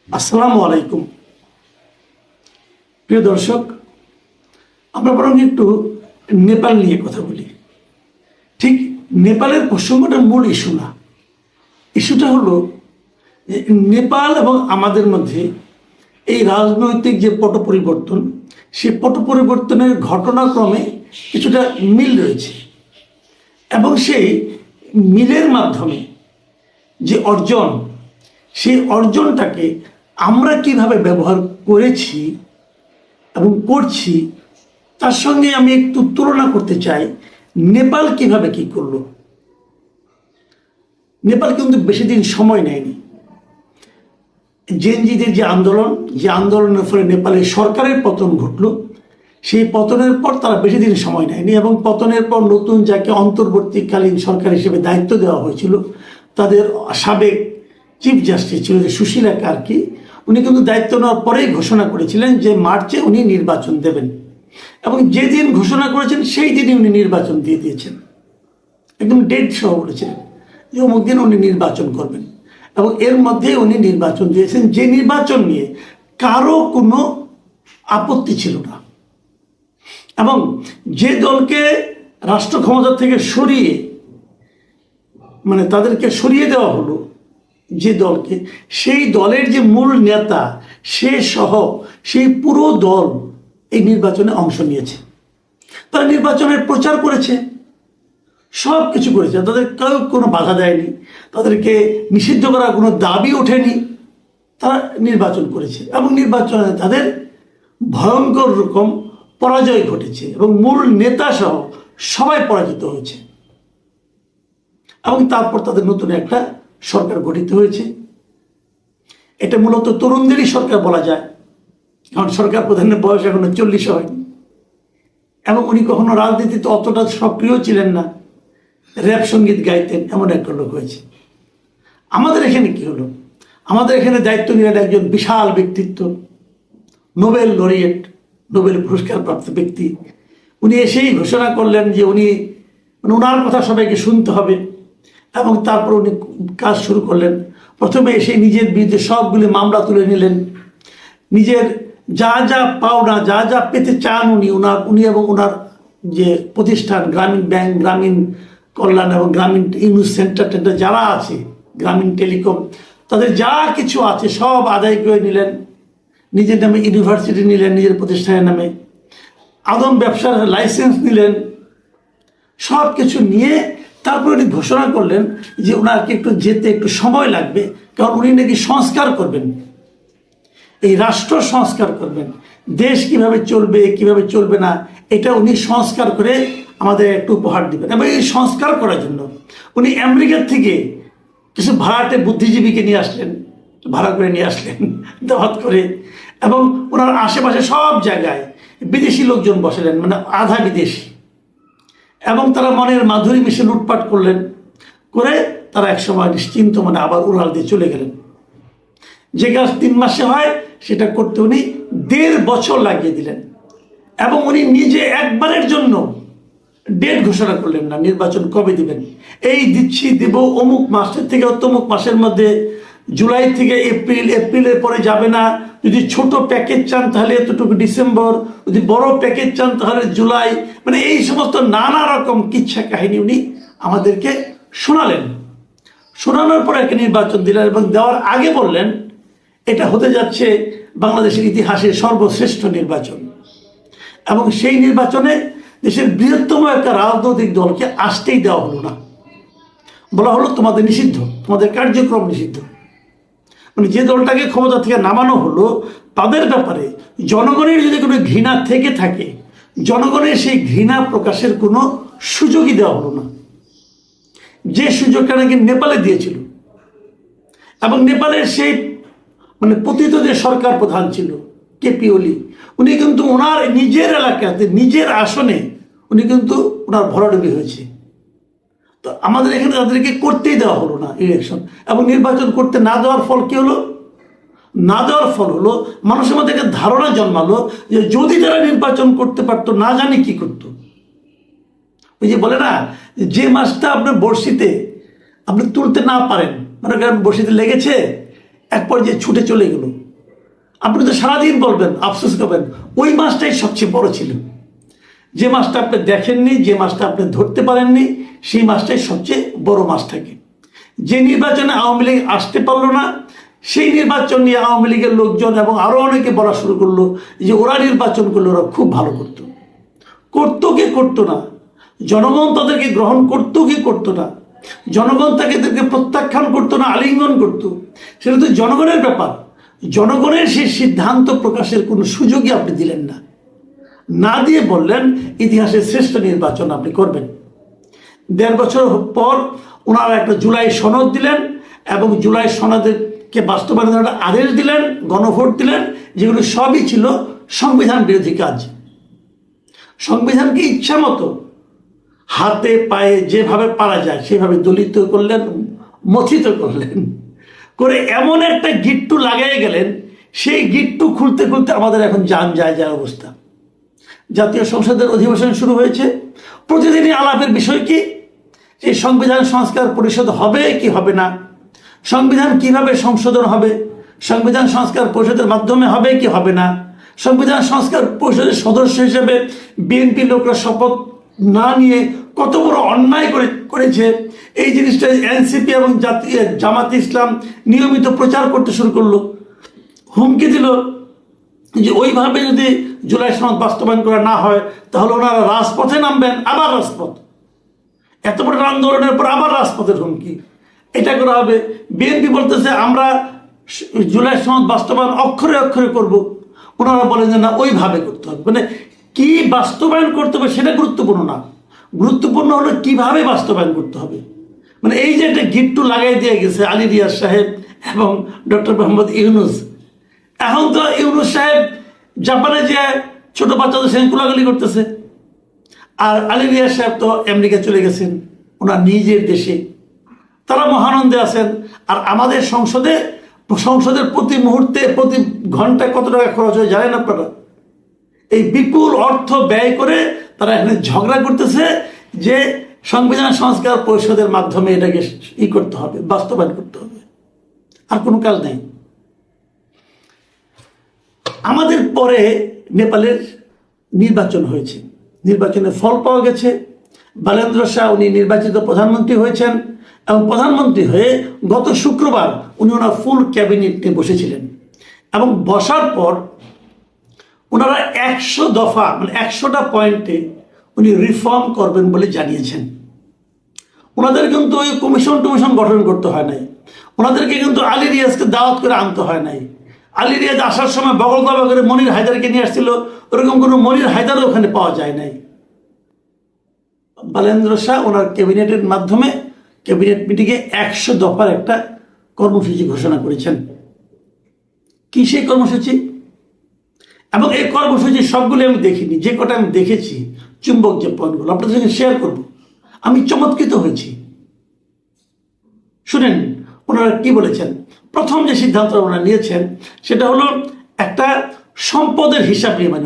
আসসালামু আলাইকুম। প্রিয় দর্শক, আমরা বরং একটু নেপাল নিয়ে কথা বলি। ঠিক নেপালের প্রসঙ্গটা মূল ইস্যু না। ইস্যুটা হলো যে নেপাল এবং আমাদের মধ্যে এই রাজনৈতিক যে পট পরিবর্তন, সেই পট পরিবর্তনের ঘটনাক্রমে কিছুটা মিল রয়েছে এবং সেই মিলের মাধ্যমে যে অর্জন, সেই অর্জনটাকে আমরা কিভাবে ব্যবহার করেছি এবং করছি তার সঙ্গে আমি একটু তুলনা করতে চাই নেপাল কিভাবে কি করলো। নেপাল কিন্তু বেশি দিন সময় নেয়নি। জেনজিদের যে আন্দোলনের ফলে নেপালের সরকারের পতন ঘটলো, সেই পতনের পর তারা বেশি দিন সময় নেয়নি এবং পতনের পর নতুন যাকে অন্তর্বর্তীকালীন সরকার হিসেবে দায়িত্ব দেওয়া হয়েছিল, তাদের সাবেক চিফ জাস্টিস ছিল যে সুশীলা কার্কি, উনি কিন্তু দায়িত্ব নেওয়ার পরেই ঘোষণা করেছিলেন যে মার্চে উনি নির্বাচন দেবেন এবং যেদিন ঘোষণা করেছেন সেই দিনই উনি নির্বাচন দিয়ে দিয়েছেন। একদম ডেট সহ বলেছিলেন যে অমুক দিন উনি নির্বাচন করবেন এবং এর মধ্যে উনি নির্বাচন দিয়েছেন, যে নির্বাচন নিয়ে কারো কোনো আপত্তি ছিল না। এবং যে দলকে রাষ্ট্র ক্ষমতা থেকে সরিয়ে তাদেরকে সরিয়ে দেওয়া হলো, যে দলকে, সেই দলের যে মূল নেতা সে সহ সেই পুরো দল এই নির্বাচনে অংশ নিয়েছে। তারা নির্বাচনের প্রচার করেছে, সব কিছু করেছে, তাদের কেউ কোনো বাধা দেয়নি, তাদেরকে নিষিদ্ধ করার কোনো দাবি ওঠেনি। তারা নির্বাচন করেছে এবং নির্বাচনে তাদের ভয়ঙ্কর রকম পরাজয় ঘটেছে এবং মূল নেতা সহ সবাই পরাজিত হয়েছে এবং তারপর তাদের নতুন একটা সরকার গঠিত হয়েছে। এটা মূলত তরুণদেরই সরকার বলা যায়, কারণ সরকার প্রধানের বয়স এখনো 40 হয়নি এবং উনি কখনো রাজনীতিতে অতটা সক্রিয় ছিলেন না, র্যাপ সঙ্গীত গাইতেন, এমন একটা লোক হয়েছে। আমাদের এখানে কি হলো? আমাদের এখানে দায়িত্ব নিলেন একজন বিশাল ব্যক্তিত্ব, নোবেল লরিয়েট, নোবেল পুরস্কার প্রাপ্ত ব্যক্তি। উনি এসেই ঘোষণা করলেন যে উনি ওনার কথা সবাইকে শুনতে হবে এবং তারপর উনি কাজ শুরু করলেন। প্রথমে এসে নিজের বিরুদ্ধে সবগুলি মামলা তুলে নিলেন, নিজের যা যা পাওনা, যা যা পেতে চান উনি এবং ওনার যে প্রতিষ্ঠান গ্রামীণ ব্যাংক, গ্রামীণ কল্যাণ এবং গ্রামীণ ইউনিট সেন্টার যারা আছে, গ্রামীণ টেলিকম, তাদের যা কিছু আছে সব আদায় করে নিলেন। নিজের নামে ইউনিভার্সিটি নিলেন, নিজের প্রতিষ্ঠানের নামে আদম ব্যবসার লাইসেন্স নিলেন। সব কিছু নিয়ে তারপর উনি ঘোষণা করলেন যে ওনাকে একটু যেতে একটু সময় লাগবে, কারণ উনি নাকি সংস্কার করবেন, এই রাষ্ট্র সংস্কার করবেন, দেশ কিভাবে চলবে কিভাবে চলবে না এটা উনি সংস্কার করে আমাদের একটু উপহার দিবেন। এবং এই সংস্কার করার জন্য উনি আমেরিকার থেকে কিছু ভাড়াটে বুদ্ধিজীবীকে নিয়ে আসলেন, ভাড়া করে নিয়ে আসলেন দাওয়াত করে, এবং ওনার আশেপাশে সব জায়গায় বিদেশি লোকজন বসালেন, আধা বিদেশি, এবং তারা মনের মাধুরী মিশে লুটপাট করলেন, করে তারা একসময় নিশ্চিন্ত আবার উড়াল দিয়ে চলে গেলেন। যে কাজ 3 মাসে হয় সেটা করতে উনি 1.5 বছর লাগিয়ে দিলেন এবং উনি নিজে একবারের জন্য ডেট ঘোষণা করলেন না, নির্বাচন কবে দিবেন, এই দিচ্ছি দেব অমুক মাসের থেকে তমুক মাসের মধ্যে, জুলাই থেকে এপ্রিল, এপ্রিলের পরে যাবে না, যদি ছোট প্যাকেজ চান তাহলে এতটুকু ডিসেম্বর, যদি বড় প্যাকেজ চান তাহলে জুলাই, এই সমস্ত নানা রকম কিচ্ছা কাহিনী উনি আমাদেরকে শোনালেন। শোনানোর পরে একটা নির্বাচন দিলেন এবং দেওয়ার আগে বললেন এটা হতে যাচ্ছে বাংলাদেশের ইতিহাসে সর্বশ্রেষ্ঠ নির্বাচন এবং সেই নির্বাচনে দেশের বৃহত্তম একটা রাজনৈতিক দলকে আসতেই দেওয়া হলো না। বলা হলো তোমাদের নিষিদ্ধ, তোমাদের কার্যক্রম নিষিদ্ধ। যে দলটাকে ক্ষমতা থেকে নামানো হলো তাদের ব্যাপারে জনগণের যদি কোনো ঘৃণা থেকে থাকে, জনগণের সেই ঘৃণা প্রকাশের কোনো সুযোগই দেওয়া হলো না, যে সুযোগটা নাকি নেপালে দিয়েছিল। এবং নেপালের সেই পতিত যে সরকার প্রধান ছিল কেপি ওলি, উনি কিন্তু ওনার নিজের এলাকাতে নিজের আসনে উনি কিন্তু ওনার ভরাডুবি হয়েছে। তো আমাদের এখানে তাদেরকে করতেই দেওয়া হলো না ইলেকশন, এবং নির্বাচন করতে না দেওয়ার ফল কি হলো? না দেওয়ার ফল হলো মানুষের মধ্যে একটা ধারণা জন্মালো যে যদি তারা নির্বাচন করতে পারতো না জানি কি করতো। ওই যে বলে না, যে মাছটা আপনার বড়শিতে আপনি তুলতে না পারেন, বড়শিতে লেগেছে, এক পর্যায়ে ছুটে চলে গেল। আপনি তো সারাদিন বলবেন, আফসোস করবেন, ওই মাছটাই সবচেয়ে বড় ছিল। যে মাছটা আপনি দেখেননি, যে মাছটা আপনি ধরতে পারেননি, সেই মাছটাই সবচেয়ে বড় মাছ থাকে। যে নির্বাচনে আওয়ামী লীগ আসতে পারলো না, সেই নির্বাচন নিয়ে আওয়ামী লীগের লোকজন এবং আরও অনেকে বলা শুরু করলো যে ওরা নির্বাচন করলে ওরা খুব ভালো করতো। করতো কি করতো না, জনগণ তাদেরকে গ্রহণ করতো কি করতো না, জনগণ তাদেরকে প্রত্যাখ্যান করতো না আলিঙ্গন করতো, সেটা তো জনগণের ব্যাপার। জনগণের সেই সিদ্ধান্ত প্রকাশের কোনো সুযোগই আপনি দিলেন না, না দিয়ে বললেন ইতিহাসের শ্রেষ্ঠ নির্বাচন আপনি করবেন। 1.5 বছর পর ওনারা একটা জুলাই সনদ দিলেন এবং জুলাই সনদকে বাস্তবায়নের একটা আদেশ দিলেন, গণভোট দিলেন, যেগুলো সবই ছিল সংবিধান বিরোধী কাজ। সংবিধানকে ইচ্ছা মতো হাতে পায়ে যেভাবে পারা যায় সেভাবে দলিত করলেন, মথিত করলেন, করে এমন একটা গিট্টু লাগাই গেলেন, সেই গিট্টু খুলতে খুলতে আমাদের এখন যান যায় অবস্থা। জাতীয় সংসদের অধিবেশন শুরু হয়েছে, প্রতিদিনই আলাপের বিষয় কি, যে সংবিধান সংস্কার পরিষদ হবে কি হবে না, সংবিধান কিভাবে সংশোধন হবে, সংবিধান সংস্কার পরিষদের মাধ্যমে হবে কি হবে না, সংবিধান সংস্কার পরিষদের সদস্য হিসেবে বিএনপি লোকরা শপথ না নিয়ে কত বড় অন্যায় করেছে, এই জিনিসটা এনসিপি এবং জামাত ইসলাম নিয়মিত প্রচার করতে শুরু করলো। হুমকি দিল যে ওইভাবে যদি জুলাই সনদ বাস্তবায়ন করা না হয় তাহলে ওনারা রাজপথে নামবেন, আবার রাজপথ, এত বড় আন্দোলনের পর আবার রাজপথের হুমকি, এটা করা হবে। বিএনপি বলতেছে আমরা জুলাই সনদ বাস্তবায়ন অক্ষরে অক্ষরে করব, ওনারা বলেন যে না ওইভাবে করতে হবে। মানে কি বাস্তবায়ন করতে হবে সেটা গুরুত্বপূর্ণ না, গুরুত্বপূর্ণ হলো কিভাবে বাস্তবায়ন করতে হবে। মানে এই যে একটা গিট্টু লাগাই দিয়ে গেছে আলী রিয়াজ সাহেব এবং ডক্টর মোহাম্মদ ইউনুস। এখন তো ইউনুস সাহেব জাপানে যে ছোট বাচ্চাদের সঙ্গে কোলাগুলি করতেছে, আর আলী রিয়াজ সাহেব তো আমেরিকা চলে গেছেন ওনার নিজের দেশে, তারা মহানন্দে আছেন। আর আমাদের সংসদের প্রতি মুহূর্তে প্রতি ঘন্টায় কত টাকা খরচ হয় জানেন আপনারা? এই বিপুল অর্থ ব্যয় করে তারা এখানে ঝগড়া করতেছে যে সংবিধান সংস্কার পরিষদের মাধ্যমে এটাকে করতে হবে, বাস্তবায়ন করতে হবে, আর কোনো কাজ নেই। আমাদের পরে নেপালের নির্বাচন হয়েছে, নির্বাচনের ফল পাওয়া গেছে। বালেন্দ্র শাহ উনি নির্বাচিত প্রধানমন্ত্রী হয়েছেন এবং প্রধানমন্ত্রী হয়ে গত শুক্রবার উনি ওনার ফুল ক্যাবিনেট নিয়ে বসেছিলেন এবং বসার পর ওনারা 100 দফা মানে 100টা পয়েন্টে উনি রিফর্ম করবেন বলে জানিয়েছেন। ওনাদের কিন্তু ওই কমিশন গঠন করতে হয় নাই, ওনাদেরকে কিন্তু আলী রিয়াজকে দাওয়াত করে আনতে হয় নাই। আলী রিয়াজ আসার সময় বগল দাবা করে মনির হায়দারকে নিয়ে আসছিল, ওরকম কোনো মনির হায়দারও ওখানে পাওয়া যায় নাই। বালেন্দ্র শাহ ওনার ক্যাবিনেটের মাধ্যমে ক্যাবিনেট মিটিংয়ে 100 দফার একটা কর্মসূচি ঘোষণা করেছেন। কি সেই কর্মসূচি? এবং এই কর্মসূচি সবগুলো আমি দেখিনি, যে কটা আমি দেখেছি চুম্বক যে পয়েন্টগুলো আপনাদের সঙ্গে শেয়ার করব, আমি চমৎকৃত হয়েছি। শুনেন ওনারা কি বলেছেন। প্রথম যে সিদ্ধান্ত ওনারা নিয়েছেন সেটা হলো একটা সম্পদের হিসাব নির্মাণ।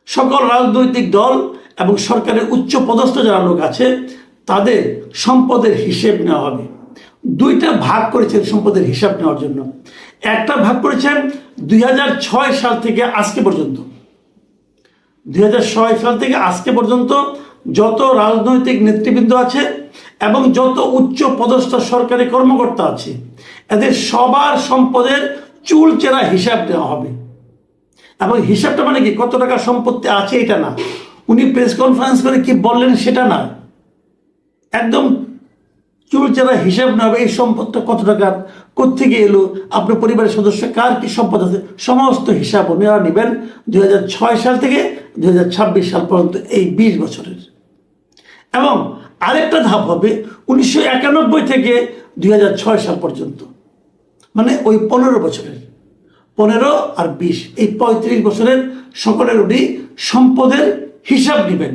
সকল রাজনৈতিক দল এবং সরকারের উচ্চ পদস্থ যারা লোক আছে তাদের সম্পদের হিসেব নেওয়া হবে। 2টা ভাগ করেছেন সম্পদের হিসাব নেওয়ার জন্য। একটা ভাগ করেছেন 2006 সাল থেকে আজকে পর্যন্ত। 2006 সাল থেকে আজকে পর্যন্ত যত রাজনৈতিক নেতৃবৃন্দ আছে এবং যত উচ্চ পদস্থ সরকারি কর্মকর্তা আছে এদের সবার সম্পদের চুলচেরা হিসাব নেওয়া হবে। এবং হিসাবটা মানে কি কত টাকা সম্পত্তি আছে এটা না, উনি প্রেস কনফারেন্স করে কি বললেন সেটা না, একদম চুলচেরা হিসাব নেওয়া হবে। এই সম্পদটা কত টাকার, কোত্থেকে এলো, আপনার পরিবারের সদস্য কার কি সম্পদ আছে, সমস্ত হিসাব ওনারা নেবেন 2006 সাল থেকে 2026 সাল পর্যন্ত, এই 20 বছরের। এবং আরেকটা ধাপ হবে 1991 থেকে 2006 সাল পর্যন্ত, মানে ওই 15 বছরের, 15 আর 20, এই 35 বছরের সকলের উনি সম্পদের হিসাব নেবেন।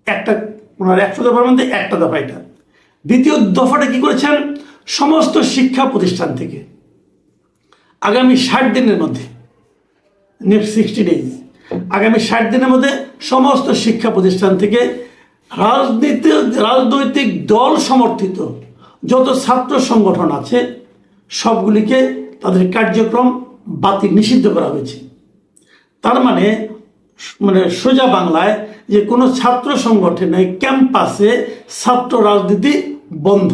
একটা ওনার 100 দফার মধ্যে একটা দফা এটা। দ্বিতীয় দফাটা কি করেছেন, সমস্ত শিক্ষা প্রতিষ্ঠান থেকে আগামী 60 দিনের মধ্যে, নেক্সট 60 ডেজ, আগামী 60 দিনের মধ্যে সমস্ত শিক্ষা প্রতিষ্ঠান থেকে রাজনৈতিক দল সমর্থিত যত ছাত্র সংগঠন আছে সবগুলিকে তাদের কার্যক্রম বাতিল নিষিদ্ধ করা হয়েছে। তার মানে সোজা বাংলায় যে কোনো ছাত্র সংগঠনে ক্যাম্পাসে ছাত্র রাজনীতি বন্ধ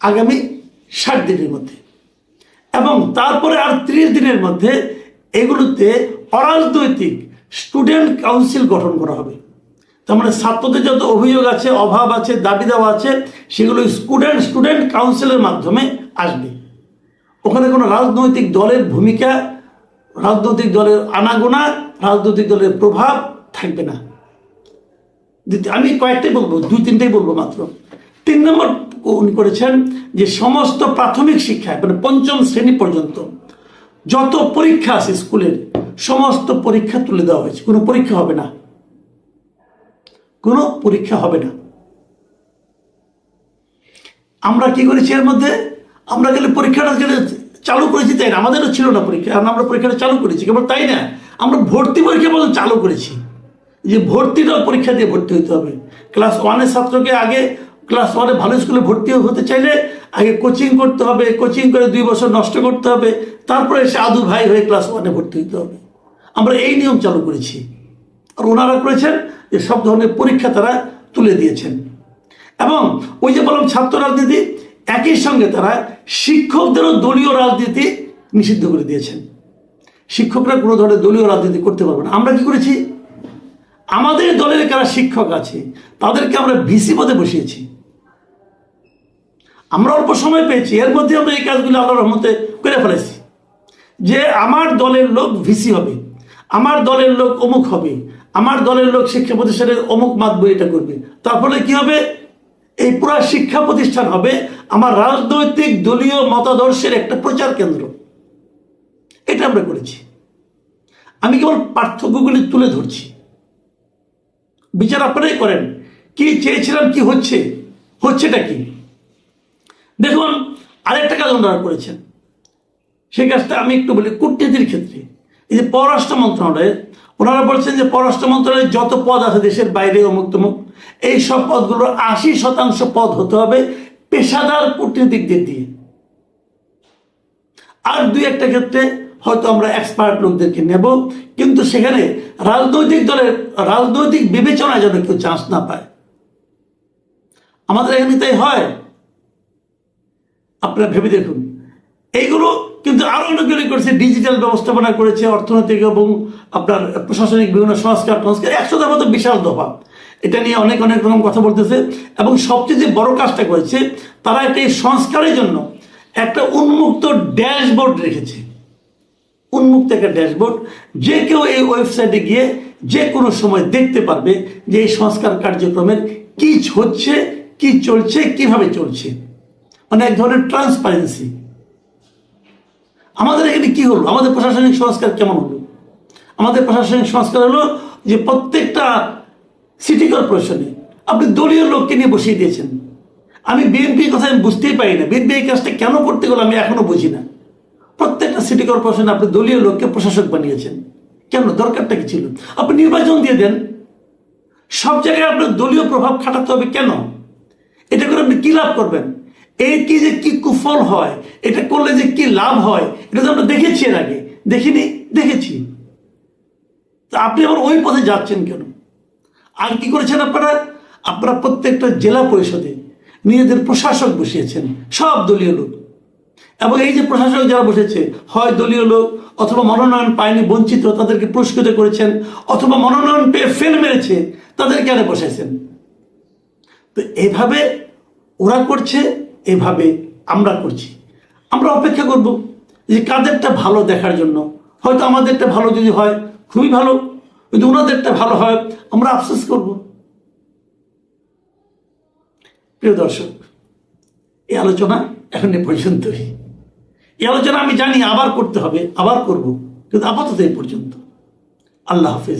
আগামী 60 দিনের মধ্যে, এবং তারপরে আর 30 দিনের মধ্যে এগুলোতে অরাজনৈতিক স্টুডেন্ট কাউন্সিল গঠন করা হবে। তার মানে ছাত্রদের যত অভিযোগ আছে, অভাব আছে, দাবি দেওয়া আছে, সেগুলো স্টুডেন্ট কাউন্সিলের মাধ্যমে আসবে। ওখানে কোনো রাজনৈতিক দলের ভূমিকা, রাজনৈতিক দলের আনাগোনা, রাজনৈতিক দলের প্রভাব থাকবে না। আমি কয়েকটাই বলবো, 2-3টাই বলবো মাত্র। 3 নম্বর উনি করেছেন যে সমস্ত প্রাথমিক শিক্ষায় মানে 5ম শ্রেণী পর্যন্ত যত পরীক্ষা আছে স্কুলের সমস্ত পরীক্ষা তুলে দেওয়া হয়েছে। কোনো পরীক্ষা হবে না, কোনো পরীক্ষা হবে না। আমরা কি করেছি এর মধ্যে? আমরা গেলে পরীক্ষাটা চালু করেছি, তাই না? আমাদেরও ছিল না পরীক্ষা, আমরা পরীক্ষাটা চালু করেছি। কেবল তাই না, আমরা ভর্তি পরীক্ষা পর্যন্ত চালু করেছি, যে ভর্তিটাও পরীক্ষা দিয়ে ভর্তি হতে হবে। ক্লাস 1-এর ছাত্রকে আগে ক্লাস 1-এ ভালো স্কুলে ভর্তি হতে চাইলে আগে কোচিং করতে হবে, কোচিং করে 2 বছর নষ্ট করতে হবে, তারপরে সে আদু ভাই হয়ে ক্লাস 1-এ ভর্তি হতে হবে। আমরা এই নিয়ম চালু করেছি, আর ওনারা করেছেন যে সব ধরনের পরীক্ষা তারা তুলে দিয়েছেন। এবং ওই যে বললাম ছাত্র রাজনীতি, একই সঙ্গে তারা শিক্ষকদেরও দলীয় রাজনীতি নিষিদ্ধ করে দিয়েছেন। শিক্ষকরা কোনো ধরনের দলীয় রাজনীতি করতে পারবে না। আমরা কি করেছি? আমাদের দলের যারা শিক্ষক আছে তাদেরকে আমরা ভিসি পদে বসিয়েছি। আমরা অল্প সময় পেয়েছি, এর মধ্যে আমরা এই কাজগুলো আল্লাহর রহমতে করে ফেলেছি, যে আমার দলের লোক ভিসি হবে, আমার দলের লোক অমুক হবে, আমার দলের লোক শিক্ষা প্রতিষ্ঠানের অমুক মাধ্যমে এটা করবে। তার ফলে কি হবে? এই পুরা শিক্ষা প্রতিষ্ঠান হবে আমার রাজনৈতিক দলীয় মতাদর্শের একটা প্রচার কেন্দ্র। এটা আমরা করেছি। আমি কেবল পার্থক্যগুলি তুলে ধরছি, বিচার আপনারাই করেন। কি চেয়েছিলাম, কি হচ্ছেটা কি? দেখুন, আরেকটা কাজ ওনারা করেছেন, সেই কাজটা আমি একটু বলি। কূটনীতির ক্ষেত্রে এই যে পররাষ্ট্র মন্ত্রণালয়ে ওনারা বলছেন যে পররাষ্ট্র মন্ত্রণালয়ে যত পদ আছে দেশের বাইরে অমুক তমুক, এই সব পদগুলোর 80% পদ হতে হবে পেশাদার কূটনীতিকদের দিয়ে। আর 2-1টা ক্ষেত্রে হয়তো আমরা এক্সপার্ট লোকদেরকে নেব, কিন্তু সেখানে রাজনৈতিক দলের রাজনৈতিক বিবেচনায় যেন কেউ চান্স না পায়। আমাদের এখানে তাই হয়। আপনারা ভেবে দেখুন, এইগুলো কিন্তু আরো অনেকগুলি করেছে, ডিজিটাল ব্যবস্থাপনা করেছে, অর্থনৈতিক এবং আপনার প্রশাসনিক বিভিন্ন সংস্কার 100টার মতো বিশাল দফা। এটা নিয়ে অনেক রকম কথা বলতেছে। এবং সবচেয়ে যে বড় কাজটা করেছে, তারা একটা এই সংস্কারের জন্য একটা উন্মুক্ত ড্যাশবোর্ড রেখেছে। উন্মুক্ত একটা ড্যাশবোর্ড, যে কেউ এই ওয়েবসাইটে গিয়ে যে কোনো সময় দেখতে পারবে যে এই সংস্কার কার্যক্রমের কি হচ্ছে, কি চলছে, কিভাবে চলছে, মানে এক ধরনের ট্রান্সপারেন্সি। আমাদের এখানে কি হলো? আমাদের প্রশাসনিক সংস্কার কেমন হলো? আমাদের প্রশাসনিক সংস্কার হলো যে প্রত্যেকটা সিটি কর্পোরেশনে আপনি দলীয় লোককে নিয়ে বসিয়ে দিয়েছেন। আমি বিএনপির কথা আমি বুঝতেই পারি না, বিএনপি এই কাজটা কেন করতে গেলো আমি এখনো বুঝি না। প্রত্যেকটা সিটি কর্পোরেশনে আপনি দলীয় লোককে প্রশাসক বানিয়েছেন, কেন? দরকারটা কি ছিল? আপনি নির্বাচন দিয়ে দেন, সব জায়গায় আপনার দলীয় প্রভাব খাটাতে হবে কেন? এটা করে আপনি কি লাভ করবেন? এই কি যে কি কুফল হয়, এটা করলে যে কি লাভ হয়, এটা তো আমরা দেখেছি এর আগে। দেখিনি? দেখেছি। তা আপনি আবার ওই পথে যাচ্ছেন কেন? আর কি করেছেন আপনারা প্রত্যেকটা জেলা পরিষদে নিজেদের প্রশাসক বসিয়েছেন, সব দলীয় লোক। এবং এই যে প্রশাসক যারা বসেছে, হয় দলীয় লোক অথবা মনোনয়ন পায়নি বঞ্চিত, তাদেরকে পুরস্কৃত করেছেন, অথবা মনোনয়ন পেয়ে ফেল মেরেছে, তাদেরকে আরে বসেছেন। তো এভাবে ওরা করছে, এভাবে আমরা করছি। আমরা অপেক্ষা করব যে কাদেরটা ভালো দেখার জন্য। হয়তো আমাদেরটা ভালো যদি হয় খুবই ভালো, যদি ওনাদেরটা ভালো হয় আমরা আফসোস করব। প্রিয় দর্শক, এই আলোচনা এখন এ পর্যন্তই। এই আলোচনা আমি জানি আবার করতে হবে, আবার করব, কিন্তু আপাতত এই পর্যন্ত। আল্লাহ হাফেজ।